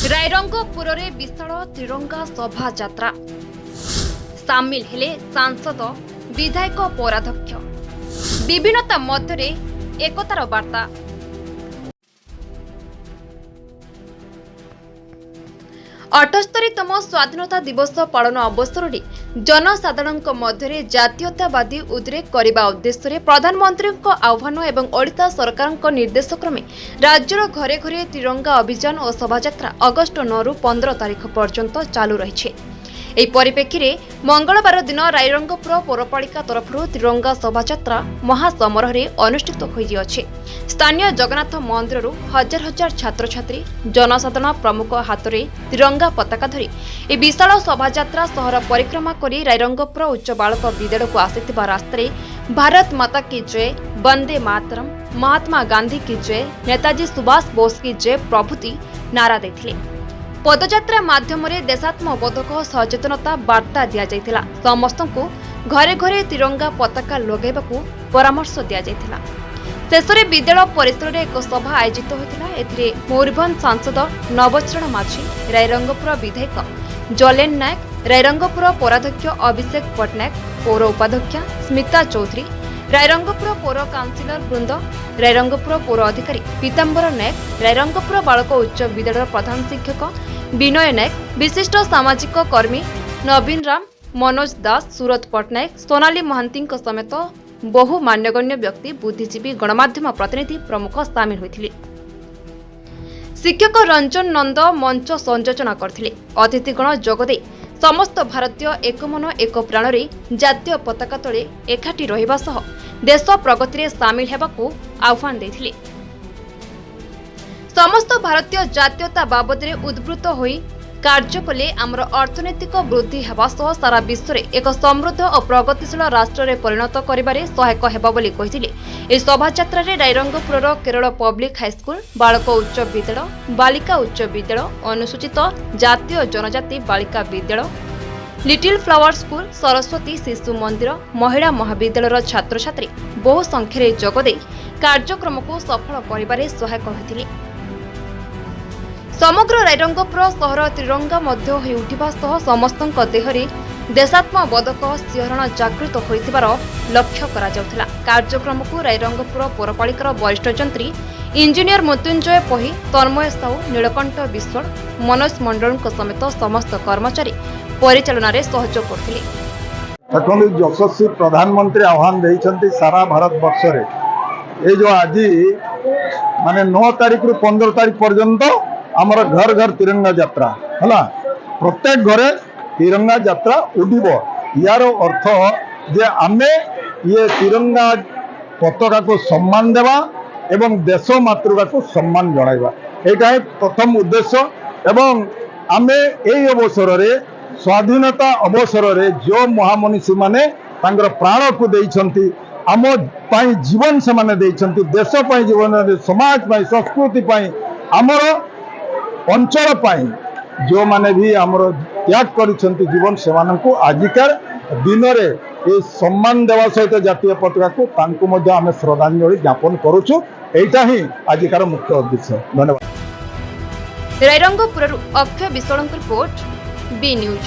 रायरंगपुर में विशाल त्रिरंगा शोभा यात्रा सामिल हेले सांसद विधायक पौराध्यक्ष विभिन्नता मध्य एकतार वार्ता। 78तम स्वाधीनता दिवस पालन अवसर में जनसाधारण मध्य जातीयतावादी उद्रेक करने उद्देश्य प्रधानमंत्री आह्वान और ओडिशा सरकार निर्देश क्रमे राज्यर घरे घरे तिरंगा अभियान और शोभायात्रा अगस्ट 9 रु 15 तारिख पर्यंत चालू रही। ଏହି ପରିପ୍ରେକ୍ଷୀରେ ମଙ୍ଗଳବାର ଦିନ ରାଇରଙ୍ଗପୁର ପୌରପାଳିକା ତରଫରୁ ତ୍ରିରଙ୍ଗା ଶୋଭାଯାତ୍ରା ମହାସମାରୋହରେ ଅନୁଷ୍ଠିତ ହୋଇଅଛି। ସ୍ଥାନୀୟ ଜଗନ୍ନାଥ ମନ୍ଦିରରୁ ହଜାର ହଜାର ଛାତ୍ରଛାତ୍ରୀ ଜନସାଧାରଣ ପ୍ରମୁଖ ହାତରେ ତ୍ରିରଙ୍ଗା ପତାକା ଧରି ଏହି ବିଶାଳ ଶୋଭାଯାତ୍ରା ସହର ପରିକ୍ରମା କରି ରାଇରଙ୍ଗପୁର ଉଚ୍ଚ ବାଳକ ବିଦ୍ୟାଳୟକୁ ଆସିଥିବା ରାସ୍ତାରେ ଭାରତ ମାତା କି ଜୟ, ବନ୍ଦେ ମାତରମ୍, ମହାତ୍ମା ଗାନ୍ଧୀ କି ଜୟ, ନେତାଜୀ ସୁଭାଷ ବୋଷ କି ଜୟ ପ୍ରଭୃତି ନାରା ଦେଇଥିଲେ। पदयात्रा माध्यम देशात्मबोधक सचेतनता वार्ता दि जाइथिला। समस्तंकु घरे घरे तिरंगा पताका लगाइबाकू परामर्श दिया जाइथिला। शेषरे विद्यालय परिसर में एक सभा आयोजित होइथिला। एथिरे मयूरभंज सांसद नवचरण माझी, रायरंगपुर विधायक जलेन नायक, रायरंगपुर पौराध्यक्ष अभिषेक पट्टनायक, पौर उपाध्यक्षा स्मिता चौधरी, रायरंगपुर पौर काउंसिलर वृंद, रायरंगपुर पौर अधिकारी पीतांबर नायक, रायरंगपुर बालक उच्च विद्यालय प्रधान शिक्षक विनय नायक, विशिष्ट सामाजिक कर्मी नवीन राम, मनोज दास, सूरत पट्टनायक, सोनाली महांती समेत बहु मान्यगण्य व्यक्ति, बुद्धिजीवी, गणमाध्यम प्रतिनिधि प्रमुख सामिल होइथिले। शिक्षक रंजन नंद मंच संयोजना करथिले। अतिथिगण जोगदे समस्त भारतीय एक मन एक प्राण रे जातीय पताका तले एकाठी रहिबा सह देश प्रगति रे सामिल हेबाकू आह्वान देथिले। समस्त भारतीय जातीयता बाबद रे उद्बृत्त होई कार्य कले आमर अर्थनैतिक वृद्धि हेबा सह सारा विश्व रे एक समृद्ध और प्रगतिशील राष्ट्र रे परिणत करिबारे सहायक हेबा बोली कहिथिले। ए शोभायात्रा रे रायरंगपुर केरल पब्लिक हाईस्कूल, बालक उच्च विद्यालय, बालिका उच्च विद्यालय, अनुसूचित जातीय जनजाति Balika Vidyalaya, little flower school, Saraswati Shishu मंदिर, महिला महाविद्यालय छात्र छात्री बहु संख्यारे जोगदे कार्यक्रम को सफल करिबारे सहायक होइथिले। समग्र रायरंगपुर सहर त्रिरंगा मध्य होई उठिबा सह समस्तक देहरे देशात्मबोधक सिंहरण जागृत होइतिबार लक्ष्य करा जाउथिला। कार्यक्रम को रायरंगपुर पौरपालिकार वरिष्ठ जंत्री इंजीनियर मृत्युंजय पही, तन्मय साहू, नीलकंठ विश्वल, मनोज मंडल समेत समस्त कर्मचारी परिचालन में सहयोग करथिले। देखो यशस्वी प्रधानमंत्री आह्वान देइछंती सारा भारत वर्ष रे ए जो आज माने 9 तारिख रु 15 तारिख पर्यंत आमर घर घर तिरंगा यात्रा हला। प्रत्येक घरे तिरंगा यात्रा उड़िब। यार अर्थ जे आमे ये तिरंगा पताका को सम्मान देवा एवं देश मातृका को सम्मान जणाइबा, एटा है प्रथम उद्देश्य। एवं आमे एई अवसर रे स्वाधीनता अवसर रे जो महामनीषी माने तांकर प्राण को देइछंती, आम पाई जीवन से माने देइछंती, देश पाई जीवन, समाज पाई, संस्कृति पाई, आमर अंचल पाई जो माने भी आमर त्याग करिछंती जीवन, सेमानंकु आजिकार दिन रे ए सम्मान देवा सहित जातीय पताका को तांकु मध्ये आमे श्रद्धांजलि ज्ञापन करूछु। एटा ही आजिकार मुख्य उद्देश्य। धन्यवाद। रायरंगपुर अक्षय विश्वलंक रिपोर्ट बी न्यूज।